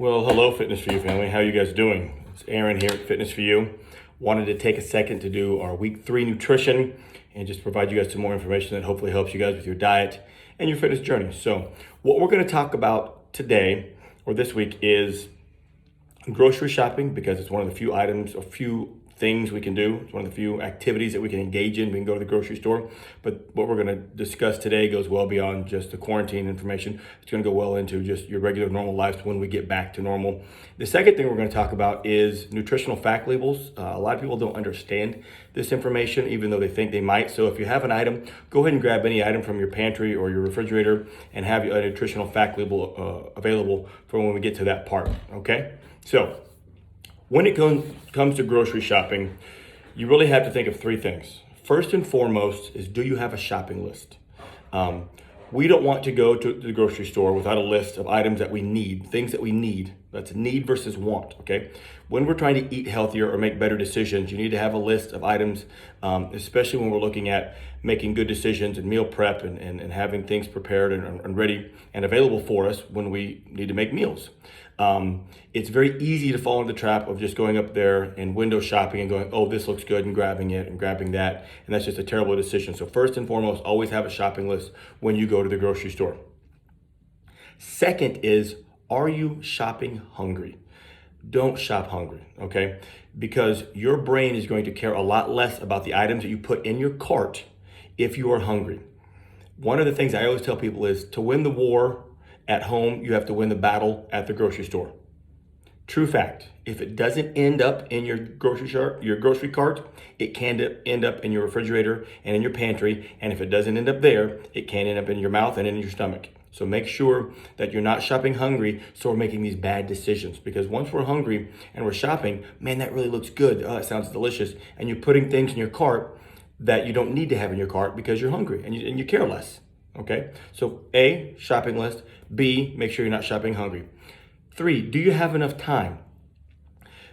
Well, hello, Fitness For You family. How you guys doing? It's Aaron here at Fitness For You. Wanted to take a second to do our week 3 nutrition and just provide you guys some more information that hopefully helps you guys with your diet and your fitness journey. So what we're going to talk about today or this week is grocery shopping, because it's one of the few items or few things we can do. It's one of the few activities that we can engage in. We can go to the grocery store, but what we're going to discuss today goes well beyond just the quarantine information. It's going to go well into just your regular normal life when we get back to normal. The second thing we're going to talk about is nutritional fact labels. A lot of people don't understand this information, even though they think they might. So if you have an item, go ahead and grab any item from your pantry or your refrigerator and have a nutritional fact label available for when we get to that part, okay? So when it comes to grocery shopping, you really have to think of 3 things. First and foremost is, do you have a shopping list? We don't want to go to the grocery store without a list of items that we need, things that we need. That's need versus want, okay? When we're trying to eat healthier or make better decisions, you need to have a list of items, especially when we're looking at making good decisions and meal prep and having things prepared and ready and available for us when we need to make meals. It's very easy to fall into the trap of just going up there and window shopping and going, oh, this looks good, and grabbing it and grabbing that. And that's just a terrible decision. So first and foremost, always have a shopping list when you go to the grocery store. Second is, are you shopping hungry? Don't shop hungry, okay? Because your brain is going to care a lot less about the items that you put in your cart if you are hungry. One of the things I always tell people is, to win the war at home, you have to win the battle at the grocery store. True fact. If it doesn't end up in your grocery cart, it can end up in your refrigerator and in your pantry. And if it doesn't end up there, it can end up in your mouth and in your stomach. So make sure that you're not shopping hungry, so we're making these bad decisions. Because once we're hungry and we're shopping, man, that really looks good. Oh, it sounds delicious. And you're putting things in your cart that you don't need to have in your cart because you're hungry and you care less. Okay, so A, shopping list. B, make sure you're not shopping hungry. 3, do you have enough time?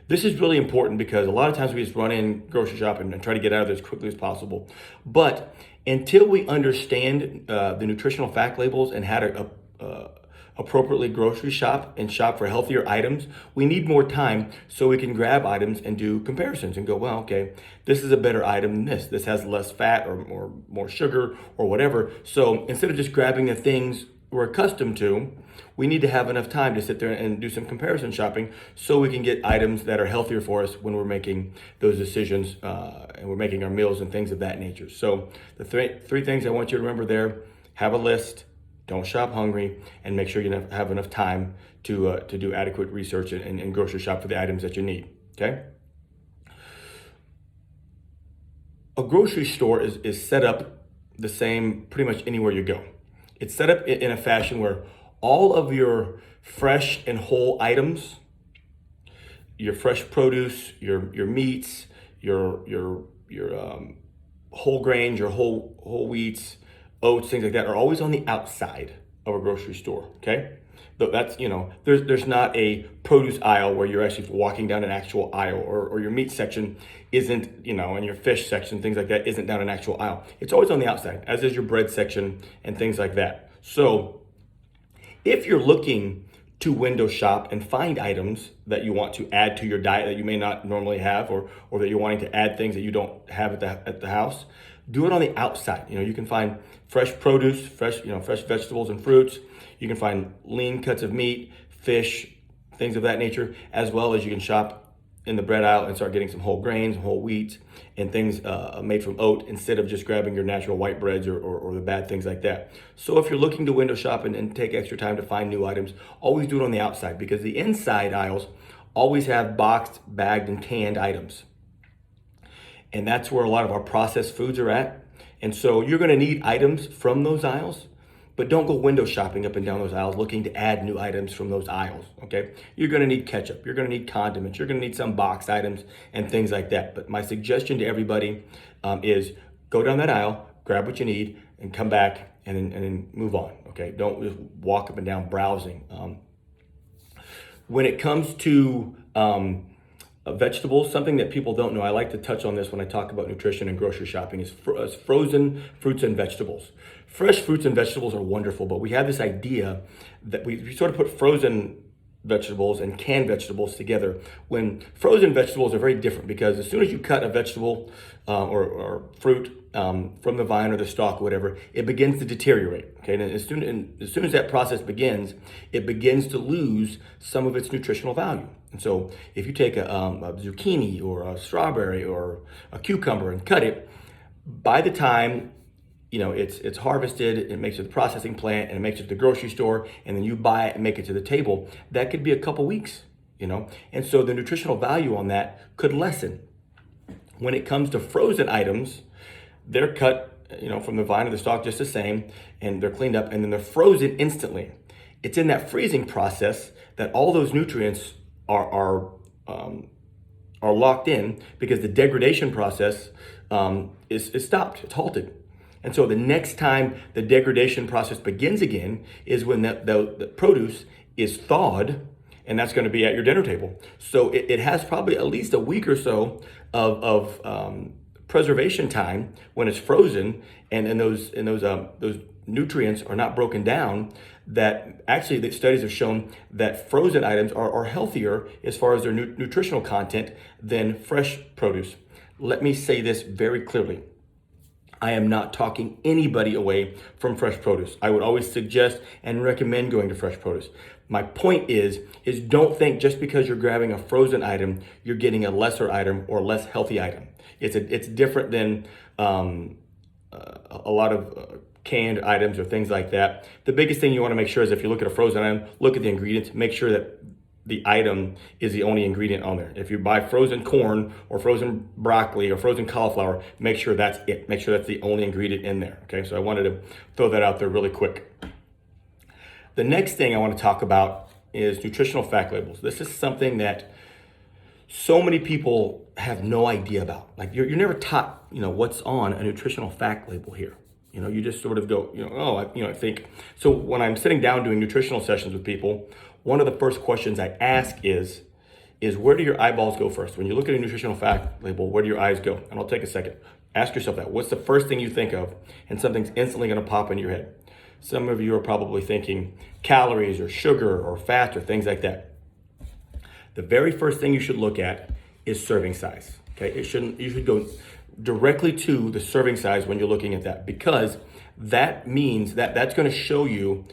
This is really important because a lot of times we just run in grocery shopping and try to get out of there as quickly as possible. But until we understand the nutritional fact labels and how to appropriately grocery shop and shop for healthier items, we need more time so we can grab items and do comparisons and go, well, okay, this is a better item than this. This has less fat or more sugar or whatever. So instead of just grabbing the things we're accustomed to, we need to have enough time to sit there and do some comparison shopping so we can get items that are healthier for us when we're making those decisions and we're making our meals and things of that nature. So the three things I want you to remember there: have a list, don't shop hungry, and make sure you have enough time to do adequate research and grocery shop for the items that you need, okay? A grocery store is set up the same pretty much anywhere you go. It's set up in a fashion where all of your fresh and whole items, your fresh produce, your meats, your whole grains, your whole wheats, oats, things like that, are always on the outside of a grocery store, okay? That's, there's not a produce aisle where you're actually walking down an actual aisle, or your meat section isn't, and your fish section, things like that, isn't down an actual aisle. It's always on the outside, as is your bread section and things like that. So if you're looking to window shop and find items that you want to add to your diet that you may not normally have, or that you're wanting to add things that you don't have at the house, do it on the outside. You can find fresh produce, fresh vegetables and fruits. You can find lean cuts of meat, fish, things of that nature, as well as you can shop in the bread aisle and start getting some whole grains, whole wheat, and things made from oat, instead of just grabbing your natural white breads or the bad things like that. So if you're looking to window shop and take extra time to find new items, always do it on the outside, because the inside aisles always have boxed, bagged, and canned items. And that's where a lot of our processed foods are at. And so you're going to need items from those aisles, but don't go window shopping up and down those aisles looking to add new items from those aisles, okay? You're going to need ketchup. You're going to need condiments. You're going to need some boxed items and things like that. But my suggestion to everybody is go down that aisle, grab what you need, and come back and then move on, okay? Don't just walk up and down browsing. When it comes to vegetables, something that people don't know, I like to touch on this when I talk about nutrition and grocery shopping, is frozen fruits and vegetables. Fresh fruits and vegetables are wonderful, but we have this idea that we sort of put frozen vegetables and canned vegetables together. When frozen vegetables are very different, because as soon as you cut a vegetable or fruit from the vine or the stalk or whatever, it begins to deteriorate. Okay, and as soon as that process begins, it begins to lose some of its nutritional value. And so if you take a zucchini or a strawberry or a cucumber and cut it, by the time it's harvested, it makes it to the processing plant, and it makes it to the grocery store, and then you buy it and make it to the table, that could be a couple weeks, and so the nutritional value on that could lessen. When it comes to frozen items, they're cut from the vine or the stalk just the same, and they're cleaned up, and then they're frozen instantly. It's in that freezing process that all those nutrients are locked in, because the degradation process is stopped, it's halted. And so the next time the degradation process begins again is when the produce is thawed, and that's going to be at your dinner table. So it has probably at least a week or so of preservation time when it's frozen, and those nutrients are not broken down. That actually, the studies have shown that frozen items are healthier as far as their nutritional content than fresh produce. Let me say this very clearly. I am not talking anybody away from fresh produce. I would always suggest and recommend going to fresh produce. My point is don't think just because you're grabbing a frozen item, you're getting a lesser item or less healthy item. It's different than a lot of canned items or things like that. The biggest thing you want to make sure is, if you look at a frozen item, look at the ingredients, make sure that the item is the only ingredient on there. If you buy frozen corn or frozen broccoli or frozen cauliflower, make sure that's it. Make sure that's the only ingredient in there. Okay, so I wanted to throw that out there really quick. The next thing I want to talk about is nutritional fact labels. This is something that so many people have no idea about. Like you're never taught, what's on a nutritional fact label here. You just sort of go, I think. So when I'm sitting down doing nutritional sessions with people, one of the first questions I ask is where do your eyeballs go first? When you look at a nutritional fact label, where do your eyes go? And I'll take a second. Ask yourself that. What's the first thing you think of? And something's instantly going to pop in your head. Some of you are probably thinking calories or sugar or fat or things like that. The very first thing you should look at is serving size. Okay, you should go directly to the serving size when you're looking at that, because that means that's going to show you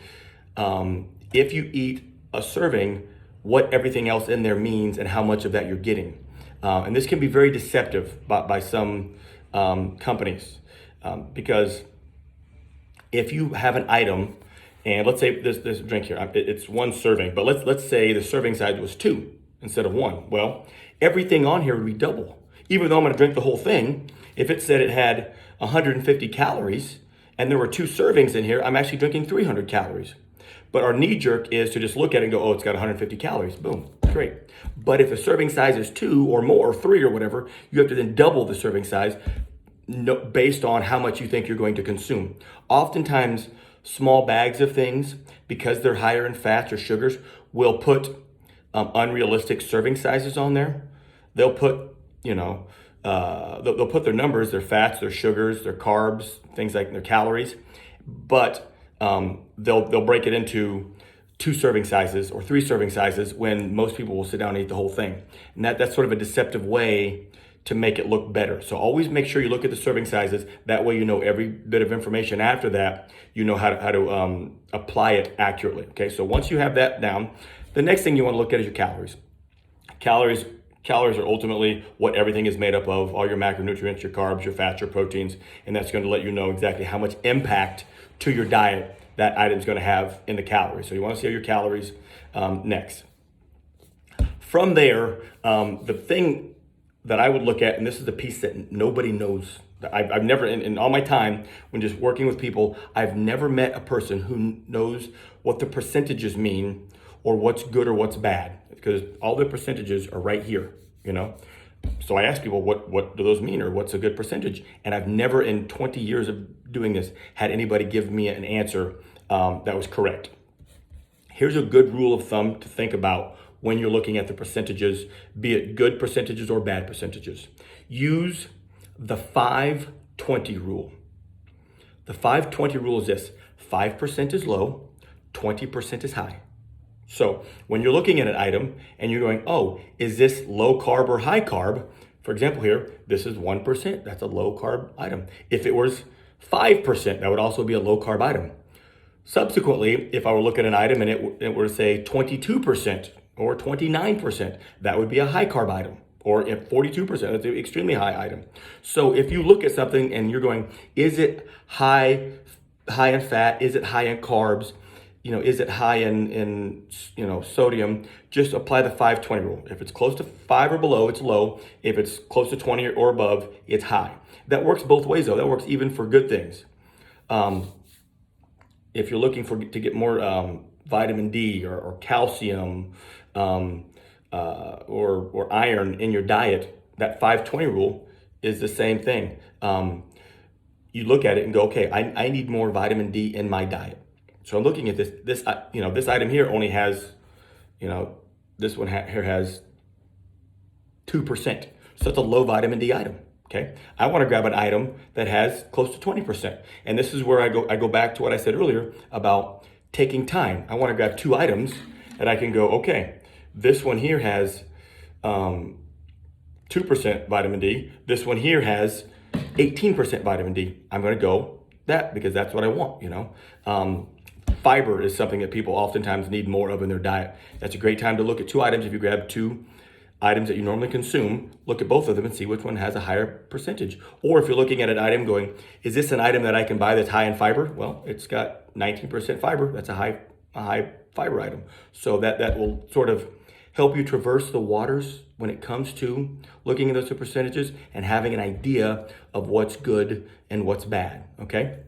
if you eat a serving, what everything else in there means and how much of that you're getting. And this can be very deceptive by some companies, because if you have an item, and let's say this drink here, it's one serving, but let's say the serving size was 2 instead of 1. Well, everything on here would be double. Even though I'm going to drink the whole thing, if it said it had 150 calories and there were 2 servings in here, I'm actually drinking 300 calories. But our knee jerk is to just look at it and go, oh, it's got 150 calories. Boom, great. But if the serving size is 2 or more, or 3 or whatever, you have to then double the serving size based on how much you think you're going to consume. Oftentimes, small bags of things, because they're higher in fats or sugars, will put unrealistic serving sizes on there. They'll put, they'll put their numbers, their fats, their sugars, their carbs, things like their calories, but they'll break it into 2 serving sizes or 3 serving sizes when most people will sit down and eat the whole thing. And that's sort of a deceptive way to make it look better. So always make sure you look at the serving sizes. That way you know every bit of information after that, you know how to apply it accurately. Okay, so once you have that down, the next thing you want to look at is your calories. Calories are ultimately what everything is made up of, all your macronutrients, your carbs, your fats, your proteins, and that's going to let you know exactly how much impact to your diet that item is going to have in the calories. So you want to see your calories next. From there, the thing that I would look at, and this is the piece that nobody knows, I've never, in all my time when just working with people, I've never met a person who knows what the percentages mean or what's good or what's bad, because all the percentages are right here, So I ask people, what do those mean, or what's a good percentage? And I've never in 20 years of doing this had anybody give me an answer that was correct. Here's a good rule of thumb to think about when you're looking at the percentages, be it good percentages or bad percentages. Use the 5-20 rule. The 5-20 rule is this: 5% is low, 20% is high. So when you're looking at an item and you're going, oh, is this low carb or high carb? For example, here, this is 1%. That's a low carb item. If it was 5%, that would also be a low carb item. Subsequently, if I were looking at an item and it were to say 22% or 29%, that would be a high carb item. Or if 42%, that's an extremely high item. So if you look at something and you're going, is it high in fat? Is it high in carbs? Is it high in sodium? Just apply the 5-20 rule. If it's close to 5 or below, it's low. If it's close to 20 or above, it's high. That works both ways though. That works even for good things. If you're looking to get more vitamin D or calcium or iron in your diet, that 5-20 rule is the same thing. You look at it and go, okay, I need more vitamin D in my diet. So I'm looking at this item here only has, this one here has 2%. So it's a low vitamin D item. Okay. I want to grab an item that has close to 20%. And this is where I go back to what I said earlier about taking time. I want to grab 2 items that I can go, okay, this one here has 2% vitamin D. This one here has 18% vitamin D. I'm going to go that because that's what I want, Fiber is something that people oftentimes need more of in their diet. That's a great time to look at 2 items. If you grab 2 items that you normally consume, look at both of them and see which one has a higher percentage. Or if you're looking at an item going, is this an item that I can buy that's high in fiber? Well, it's got 19% fiber. That's a high fiber item. So that will sort of help you traverse the waters when it comes to looking at those 2 percentages and having an idea of what's good and what's bad, okay?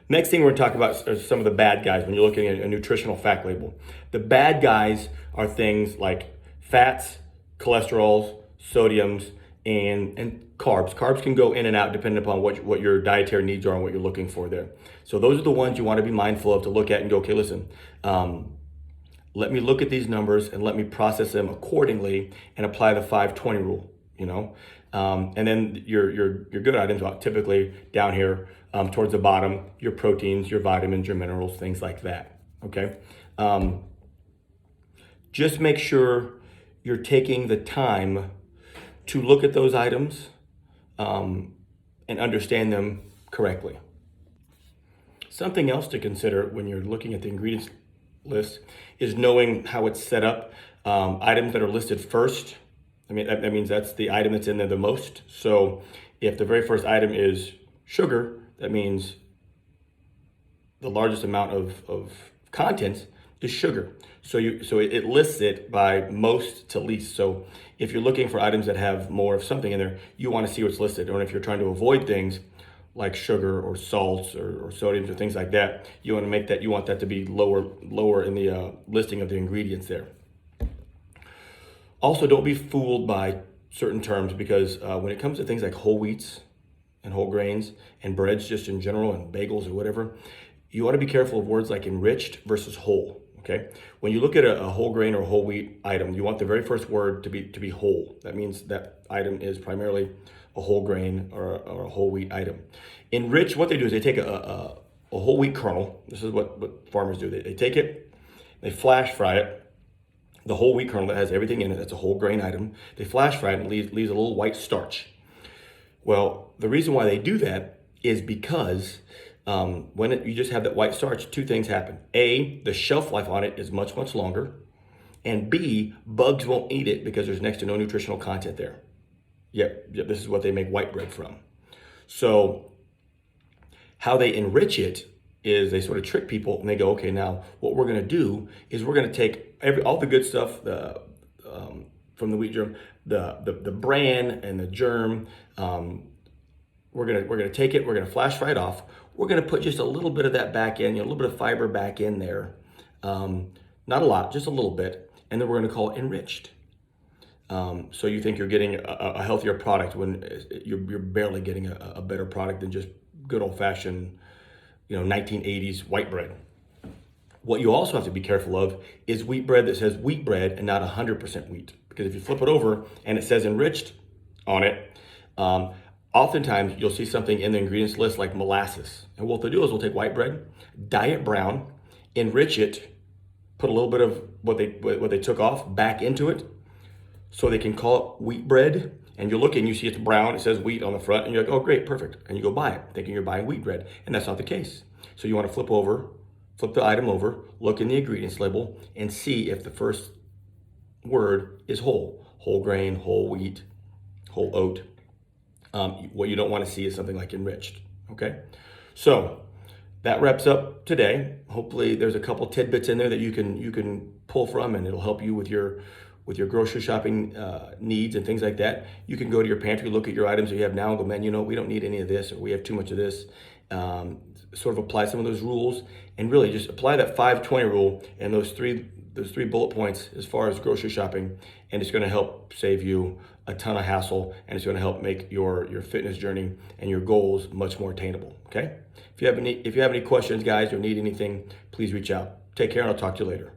Next thing we're going to talk about are some of the bad guys when you're looking at a nutritional fact label. The bad guys are things like fats, cholesterols, sodiums, and carbs. Carbs can go in and out depending upon what your dietary needs are and what you're looking for there. So those are the ones you want to be mindful of to look at and go, okay, listen, let me look at these numbers and let me process them accordingly and apply the 5-20 rule, and then your good items are typically down here towards the bottom, your proteins, your vitamins, your minerals, things like that, okay? Just make sure you're taking the time to look at those items and understand them correctly. Something else to consider when you're looking at the ingredients list is knowing how it's set up. Items that are listed first, that means that's the item that's in there the most. So if the very first item is sugar, that means the largest amount of contents is sugar. So it lists it by most to least. So if you're looking for items that have more of something in there, you want to see what's listed. Or if you're trying to avoid things like sugar or salts or sodiums or things like that, you want that to be lower in the listing of the ingredients there. Also, don't be fooled by certain terms because when it comes to things like whole wheats and whole grains and breads just in general and bagels or whatever, you want to be careful of words like enriched versus whole. Okay, when you look at a whole grain or whole wheat item, you want the very first word to be whole. That means that item is primarily a whole grain or a whole wheat item. Enriched, what they do is they take a whole wheat kernel. This is what farmers do. They take it, they flash fry it. The whole wheat kernel that has everything in it, that's a whole grain item. They flash fry it and leaves a little white starch. Well, the reason why they do that is because you just have that white starch, 2 things happen. A, the shelf life on it is much, much longer. And B, bugs won't eat it because there's next to no nutritional content there. Yep, this is what they make white bread from. So how they enrich it is they sort of trick people and they go, okay, now what we're going to do is we're going to take all the good stuff from the wheat germ, the bran and the germ. We're gonna take it. We're gonna flash fry it off. We're gonna put just a little bit of that back in, a little bit of fiber back in there, not a lot, just a little bit, and then we're gonna call it enriched. So you think you're getting a healthier product when you're barely getting a better product than just good old fashioned, 1980s white bread. What you also have to be careful of is wheat bread that says wheat bread and not 100% wheat. Because if you flip it over and it says enriched on it, oftentimes you'll see something in the ingredients list like molasses. And what they'll do is we'll take white bread, dye it brown, enrich it put a little bit of what they took off back into it, so they can call it wheat bread. And you look and you see it's brown, it says wheat on the front, and you're like, oh great, perfect. And you go buy it, thinking you're buying wheat bread. And that's not the case. So you want to flip the item over, look in the ingredients label, and see if the first word is whole. Whole grain, whole wheat, whole oat. What you don't want to see is something like enriched, okay? So that wraps up today. Hopefully there's a couple tidbits in there that you can pull from, and it'll help you with your grocery shopping needs and things like that. You can go to your pantry, look at your items that you have now and go, man, we don't need any of this, or we have too much of this. Sort of apply some of those rules, and really just apply that 5-20 rule and those three bullet points as far as grocery shopping, and it's going to help save you a ton of hassle, and it's going to help make your fitness journey and your goals much more attainable. Okay? If you have any questions, guys, or need anything, please reach out. Take care, and I'll talk to you later.